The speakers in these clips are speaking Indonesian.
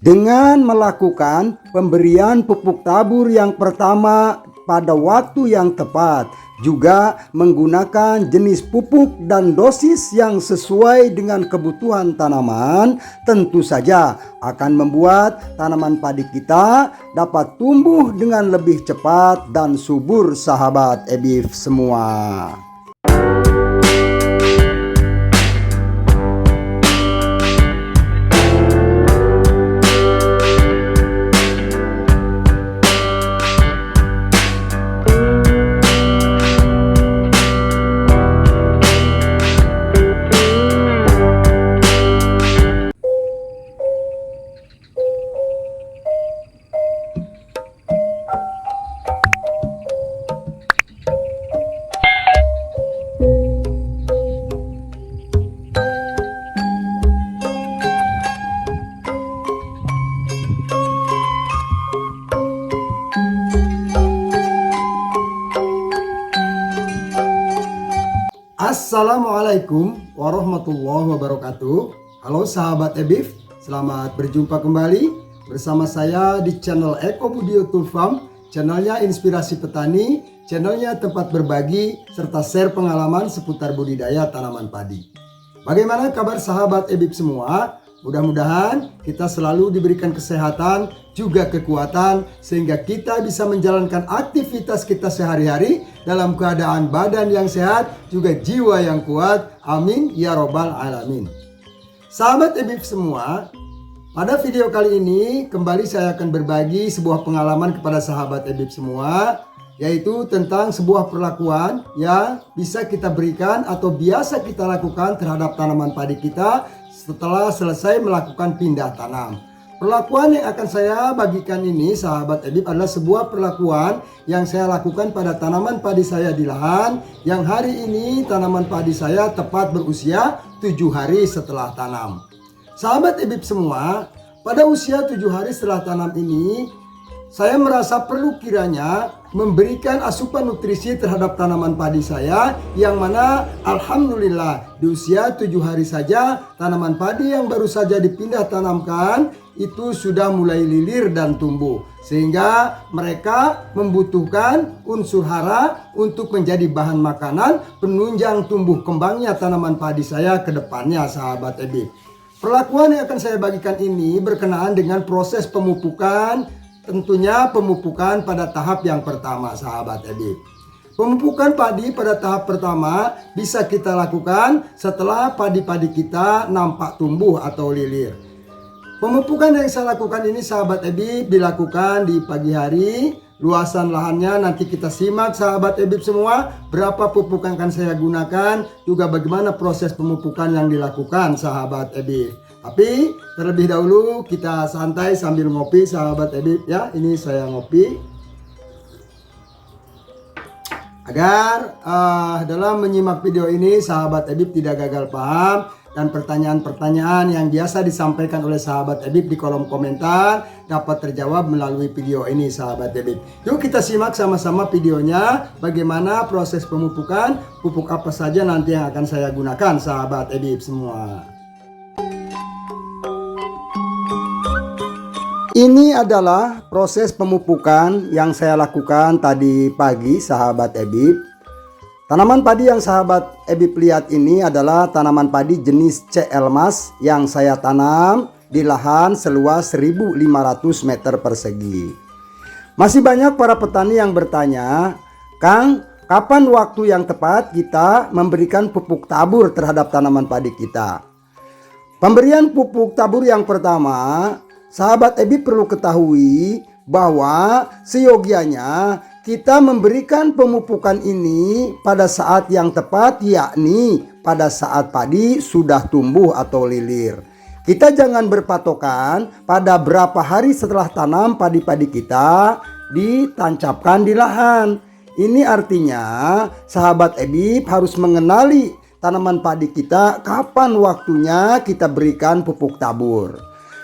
Dengan melakukan pemberian pupuk tabur yang pertama pada waktu yang tepat, juga menggunakan jenis pupuk dan dosis yang sesuai dengan kebutuhan tanaman, tentu saja akan membuat tanaman padi kita dapat tumbuh dengan lebih cepat dan subur, sahabat EBIF semua. Assalamualaikum warahmatullahi wabarakatuh. Halo sahabat EBIF, selamat berjumpa kembali bersama saya di channel Eko Budi YouTube Farm, channelnya inspirasi petani, channelnya tempat berbagi serta share pengalaman seputar budidaya tanaman padi. Bagaimana kabar sahabat EBIF semua? Mudah-mudahan kita selalu diberikan kesehatan, juga kekuatan, sehingga kita bisa menjalankan aktivitas kita sehari-hari dalam keadaan badan yang sehat, juga jiwa yang kuat. Amin ya robbal alamin. Sahabat EBIF semua, pada video kali ini kembali saya akan berbagi sebuah pengalaman kepada sahabat EBIF semua, yaitu tentang sebuah perlakuan yang bisa kita berikan atau biasa kita lakukan terhadap tanaman padi kita setelah selesai melakukan pindah tanam. Perlakuan yang akan saya bagikan ini sahabat EBIF adalah sebuah perlakuan yang saya lakukan pada tanaman padi saya di lahan, yang hari ini tanaman padi saya tepat berusia 7 hari setelah tanam. Sahabat EBIF semua, pada usia 7 hari setelah tanam ini, saya merasa perlu kiranya memberikan asupan nutrisi terhadap tanaman padi saya, yang mana alhamdulillah di usia 7 hari saja tanaman padi yang baru saja dipindah tanamkan itu sudah mulai lilir dan tumbuh, sehingga mereka membutuhkan unsur hara untuk menjadi bahan makanan penunjang tumbuh kembangnya tanaman padi saya ke depannya, sahabat EBIF. Perlakuan yang akan saya bagikan ini berkenaan dengan proses pemupukan. Tentunya pemupukan pada tahap yang pertama, sahabat EBIF. Pemupukan padi pada tahap pertama bisa kita lakukan setelah padi-padi kita nampak tumbuh atau lilir. Pemupukan yang saya lakukan ini, sahabat EBIF, dilakukan di pagi hari. Luasan lahannya nanti kita simak, sahabat EBIF semua, berapa pupuk yang akan saya gunakan, juga bagaimana proses pemupukan yang dilakukan, sahabat EBIF. Tapi terlebih dahulu kita santai sambil ngopi, sahabat EBIF ya. Ini saya ngopi agar dalam menyimak video ini sahabat EBIF tidak gagal paham, dan pertanyaan-pertanyaan yang biasa disampaikan oleh sahabat EBIF di kolom komentar dapat terjawab melalui video ini, sahabat EBIF. Yuk kita simak sama-sama videonya, bagaimana proses pemupukan, pupuk apa saja nanti yang akan saya gunakan, sahabat EBIF semua. Ini adalah proses pemupukan yang saya lakukan tadi pagi, sahabat EBIF. Tanaman padi yang sahabat EBIF lihat ini adalah tanaman padi jenis C. Elmas yang saya tanam di lahan seluas 1.500 meter persegi. Masih banyak para petani yang bertanya, Kang, kapan waktu yang tepat kita memberikan pupuk tabur terhadap tanaman padi kita? Pemberian pupuk tabur yang pertama, sahabat EBIF perlu ketahui bahwa seyogianya kita memberikan pemupukan ini pada saat yang tepat, yakni pada saat padi sudah tumbuh atau lilir. Kita jangan berpatokan pada berapa hari setelah tanam padi-padi kita ditancapkan di lahan. Ini artinya sahabat EBIF harus mengenali tanaman padi kita kapan waktunya kita berikan pupuk tabur.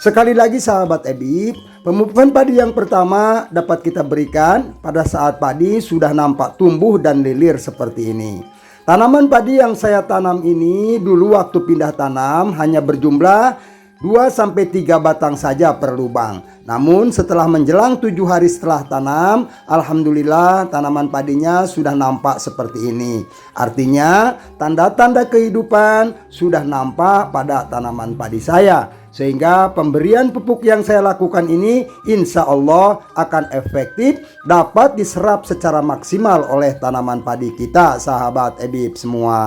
Sekali lagi sahabat EBIF, pemupukan padi yang pertama dapat kita berikan pada saat padi sudah nampak tumbuh dan lilir seperti ini. Tanaman padi yang saya tanam ini dulu waktu pindah tanam hanya berjumlah 2-3 batang saja per lubang. Namun setelah menjelang 7 hari setelah tanam, alhamdulillah tanaman padinya sudah nampak seperti ini. Artinya tanda-tanda kehidupan sudah nampak pada tanaman padi saya. Sehingga pemberian pupuk yang saya lakukan ini insya Allah akan efektif, dapat diserap secara maksimal oleh tanaman padi kita, sahabat EBIB semua.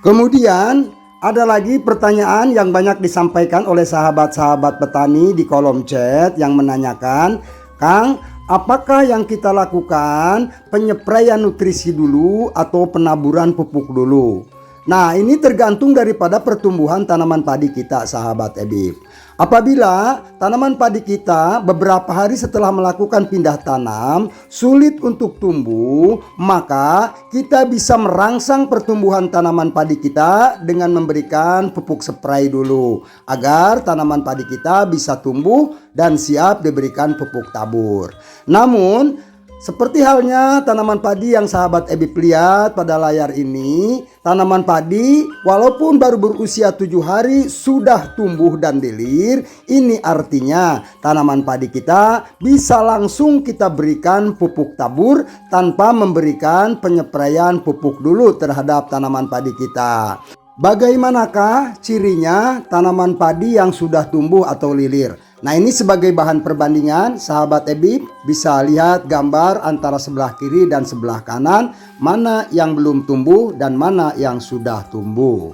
Kemudian ada lagi pertanyaan yang banyak disampaikan oleh sahabat-sahabat petani di kolom chat yang menanyakan, Kang, apakah yang kita lakukan penyepraian nutrisi dulu atau penaburan pupuk dulu? Nah, ini tergantung daripada pertumbuhan tanaman padi kita, sahabat EBIB. Apabila tanaman padi kita beberapa hari setelah melakukan pindah tanam sulit untuk tumbuh, maka kita bisa merangsang pertumbuhan tanaman padi kita dengan memberikan pupuk spray dulu, agar tanaman padi kita bisa tumbuh dan siap diberikan pupuk tabur. Namun seperti halnya tanaman padi yang sahabat EBIB lihat pada layar ini, tanaman padi walaupun baru berusia 7 hari sudah tumbuh dan lilir. Ini artinya tanaman padi kita bisa langsung kita berikan pupuk tabur tanpa memberikan penyepraian pupuk dulu terhadap tanaman padi kita. Bagaimanakah cirinya tanaman padi yang sudah tumbuh atau lilir? Nah, ini sebagai bahan perbandingan, sahabat EBIB bisa lihat gambar antara sebelah kiri dan sebelah kanan, mana yang belum tumbuh dan mana yang sudah tumbuh.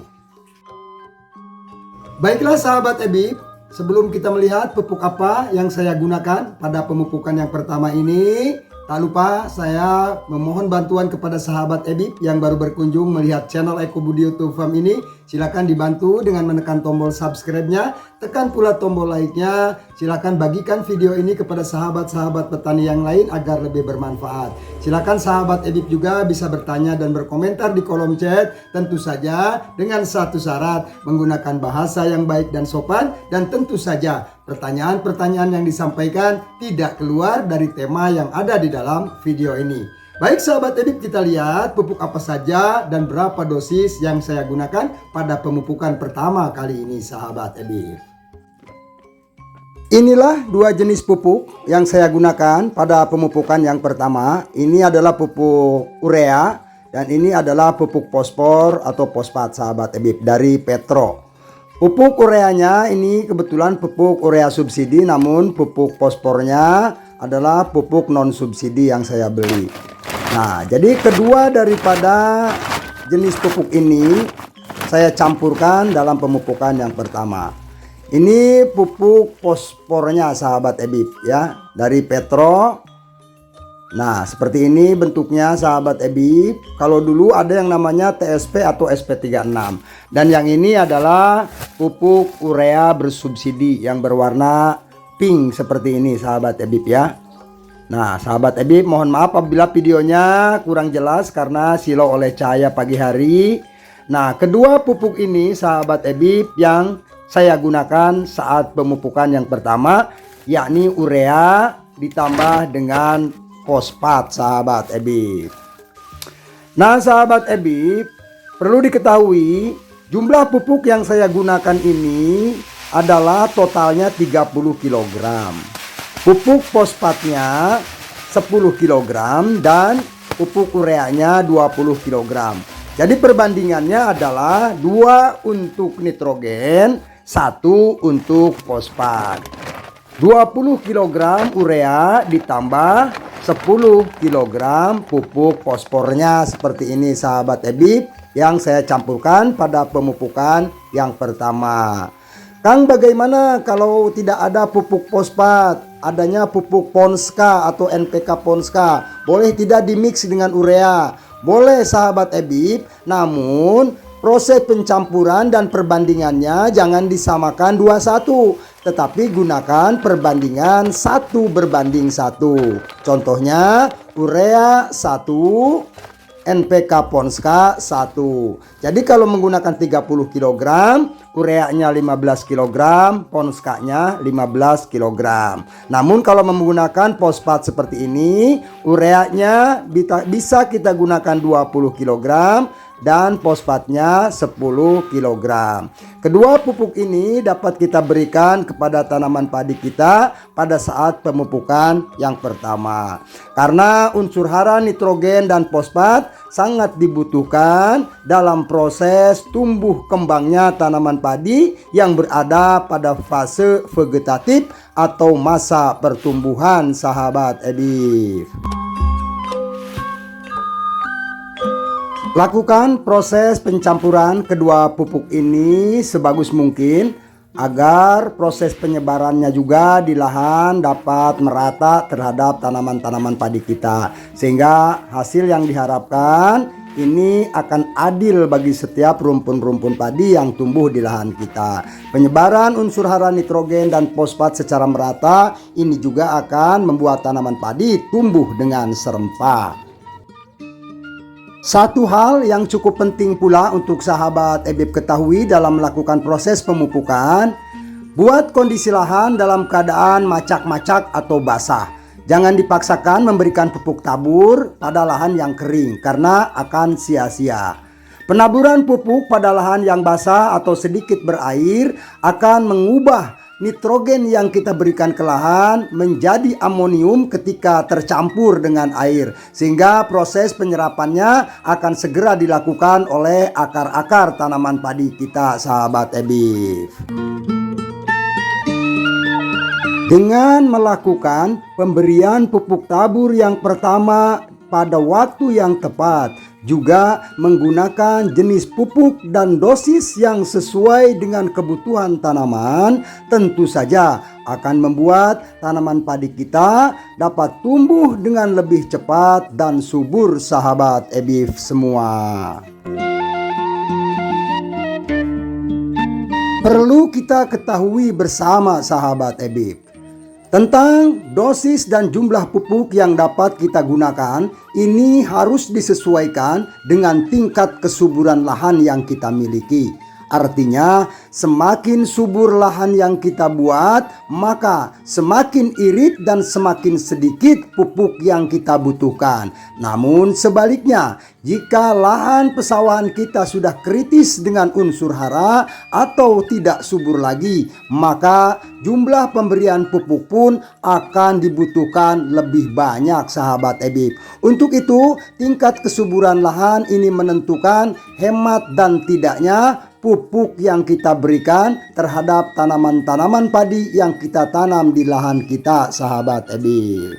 Baiklah sahabat EBIB, sebelum kita melihat pupuk apa yang saya gunakan pada pemupukan yang pertama ini, tak lupa saya memohon bantuan kepada sahabat EBIB yang baru berkunjung melihat channel Eko Budi YouTube Farm ini. Silakan dibantu dengan menekan tombol subscribe-nya, tekan pula tombol like-nya. Silakan bagikan video ini kepada sahabat-sahabat petani yang lain agar lebih bermanfaat. Silakan sahabat EBIB juga bisa bertanya dan berkomentar di kolom chat, tentu saja dengan satu syarat, menggunakan bahasa yang baik dan sopan, dan tentu saja pertanyaan-pertanyaan yang disampaikan tidak keluar dari tema yang ada di dalam video ini. Baik sahabat EBIB, kita lihat pupuk apa saja dan berapa dosis yang saya gunakan pada pemupukan pertama kali ini, sahabat EBIB. Inilah 2 jenis pupuk yang saya gunakan pada pemupukan yang pertama. Ini adalah pupuk urea dan ini adalah pupuk fosfor atau fosfat, sahabat EBIB, dari Petro. Pupuk ureanya ini kebetulan pupuk urea subsidi, namun pupuk fosfornya adalah pupuk non subsidi yang saya beli. Nah, jadi kedua daripada jenis pupuk ini saya campurkan dalam pemupukan yang pertama. Ini pupuk fosfornya, sahabat EBIB, ya, dari Petro. Nah, seperti ini bentuknya, sahabat EBIB. Kalau dulu ada yang namanya TSP atau SP36. Dan yang ini adalah pupuk urea bersubsidi yang berwarna pink seperti ini, sahabat EBIB, ya. Nah, sahabat EBIB, mohon maaf apabila videonya kurang jelas karena silau oleh cahaya pagi hari. Nah, kedua pupuk ini, sahabat EBIB, yang saya gunakan saat pemupukan yang pertama, yakni urea ditambah dengan fosfat, sahabat EBIB. Nah, sahabat EBIB, perlu diketahui jumlah pupuk yang saya gunakan ini adalah totalnya 30 kg. Pupuk fosfatnya 10 kg dan pupuk ureanya 20 kg. Jadi perbandingannya adalah 2 untuk nitrogen, 1 untuk fosfat. 20 kg urea ditambah 10 kg pupuk fosfornya seperti ini, sahabat EBIB, yang saya campurkan pada pemupukan yang pertama. Kang, bagaimana kalau tidak ada pupuk fosfat? Adanya pupuk Ponska atau NPK Ponska, boleh tidak dimix dengan urea? Boleh, sahabat EBIB, namun proses pencampuran dan perbandingannya jangan disamakan 2:1, tetapi gunakan perbandingan 1:1. Contohnya urea 1, NPK Ponska 1. Jadi kalau menggunakan 30 kg, ureanya 15 kg, Ponskanya 15 kg. Namun kalau menggunakan fosfat seperti ini, ureanya bisa kita gunakan 20 kg dan fosfatnya 10 kg. Kedua pupuk ini dapat kita berikan kepada tanaman padi kita pada saat pemupukan yang pertama. Karena unsur hara, nitrogen, dan fosfat sangat dibutuhkan dalam proses tumbuh kembangnya tanaman padi yang berada pada fase vegetatif atau masa pertumbuhan, sahabat EBIF. Lakukan proses pencampuran kedua pupuk ini sebagus mungkin agar proses penyebarannya juga di lahan dapat merata terhadap tanaman-tanaman padi kita, sehingga hasil yang diharapkan ini akan adil bagi setiap rumpun-rumpun padi yang tumbuh di lahan kita. Penyebaran unsur hara, nitrogen, dan fosfat secara merata ini juga akan membuat tanaman padi tumbuh dengan serempak. Satu hal yang cukup penting pula untuk sahabat EBIF ketahui dalam melakukan proses pemupukan, buat kondisi lahan dalam keadaan macak-macak atau basah. Jangan dipaksakan memberikan pupuk tabur pada lahan yang kering karena akan sia-sia. Penaburan pupuk pada lahan yang basah atau sedikit berair akan mengubah nitrogen yang kita berikan ke lahan menjadi amonium ketika tercampur dengan air, sehingga proses penyerapannya akan segera dilakukan oleh akar-akar tanaman padi kita, sahabat EBIF. Dengan melakukan pemberian pupuk tabur yang pertama pada waktu yang tepat, juga menggunakan jenis pupuk dan dosis yang sesuai dengan kebutuhan tanaman, tentu saja akan membuat tanaman padi kita dapat tumbuh dengan lebih cepat dan subur, sahabat EBIF semua. Perlu kita ketahui bersama, sahabat EBIF, tentang dosis dan jumlah pupuk yang dapat kita gunakan. Ini harus disesuaikan dengan tingkat kesuburan lahan yang kita miliki. Artinya, semakin subur lahan yang kita buat, maka semakin irit dan semakin sedikit pupuk yang kita butuhkan. Namun sebaliknya, jika lahan pesawahan kita sudah kritis dengan unsur hara atau tidak subur lagi, maka jumlah pemberian pupuk pun akan dibutuhkan lebih banyak, sahabat EBIF. Untuk itu, tingkat kesuburan lahan ini menentukan hemat dan tidaknya pupuk yang kita berikan terhadap tanaman-tanaman padi yang kita tanam di lahan kita, sahabat EBIF.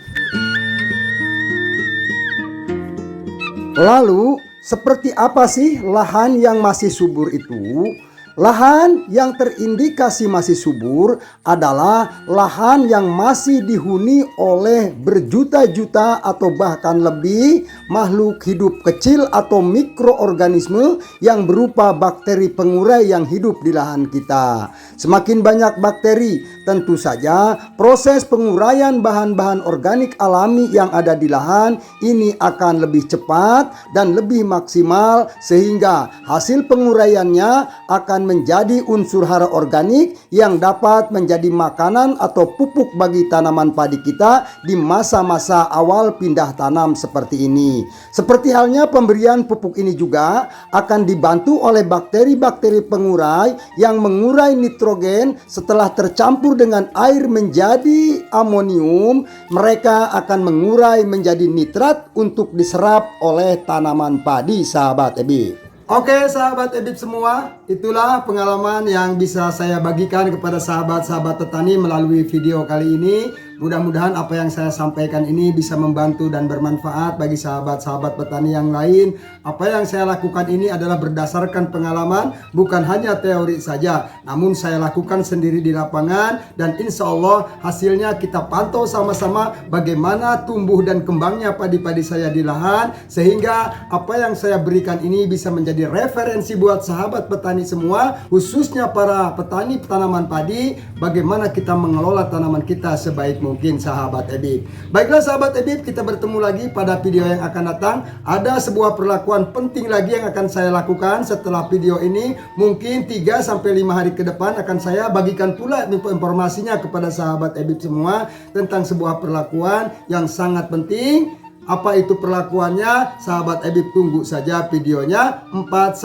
Lalu, seperti apa sih lahan yang masih subur itu? Lahan yang terindikasi masih subur adalah lahan yang masih dihuni oleh berjuta-juta atau bahkan lebih makhluk hidup kecil atau mikroorganisme yang berupa bakteri pengurai yang hidup di lahan kita. Semakin banyak bakteri, tentu saja proses penguraian bahan-bahan organik alami yang ada di lahan ini akan lebih cepat dan lebih maksimal, sehingga hasil penguraiannya akan menjadi unsur hara organik yang dapat menjadi makanan atau pupuk bagi tanaman padi kita di masa-masa awal pindah tanam seperti ini. Seperti halnya pemberian pupuk ini juga akan dibantu oleh bakteri-bakteri pengurai yang mengurai nitrogen setelah tercampur dengan air menjadi amonium. Mereka akan mengurai menjadi nitrat untuk diserap oleh tanaman padi, sahabat EBIF. Oke, sahabat EBIF semua, itulah pengalaman yang bisa saya bagikan kepada sahabat-sahabat petani melalui video kali ini. Mudah-mudahan apa yang saya sampaikan ini bisa membantu dan bermanfaat bagi sahabat-sahabat petani yang lain. Apa yang saya lakukan ini adalah berdasarkan pengalaman, bukan hanya teori saja, namun saya lakukan sendiri di lapangan, dan insya Allah hasilnya kita pantau sama-sama bagaimana tumbuh dan kembangnya padi-padi saya di lahan, sehingga apa yang saya berikan ini bisa menjadi referensi buat sahabat petani semua, khususnya para petani tanaman padi, bagaimana kita mengelola tanaman kita sebaik mungkin, sahabat EBIF. Baiklah sahabat EBIF, kita bertemu lagi pada video yang akan datang. Ada sebuah perlakuan penting lagi yang akan saya lakukan setelah video ini. Mungkin 3-5 hari ke depan akan saya bagikan pula informasinya kepada sahabat EBIF semua tentang sebuah perlakuan yang sangat penting Apa itu perlakuannya? Sahabat Ebib tunggu saja videonya 4-5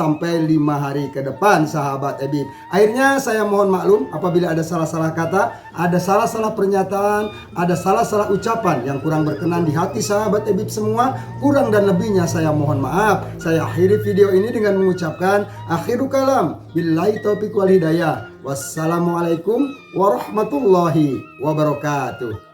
hari ke depan sahabat Ebib. Akhirnya saya mohon maklum apabila ada salah-salah kata, ada salah-salah pernyataan, ada salah-salah ucapan yang kurang berkenan di hati sahabat Ebib semua. Kurang dan lebihnya saya mohon maaf. Saya akhiri video ini dengan mengucapkan akhiru kalam. Billahi taufiq wal hidayah. Wassalamualaikum warahmatullahi wabarakatuh.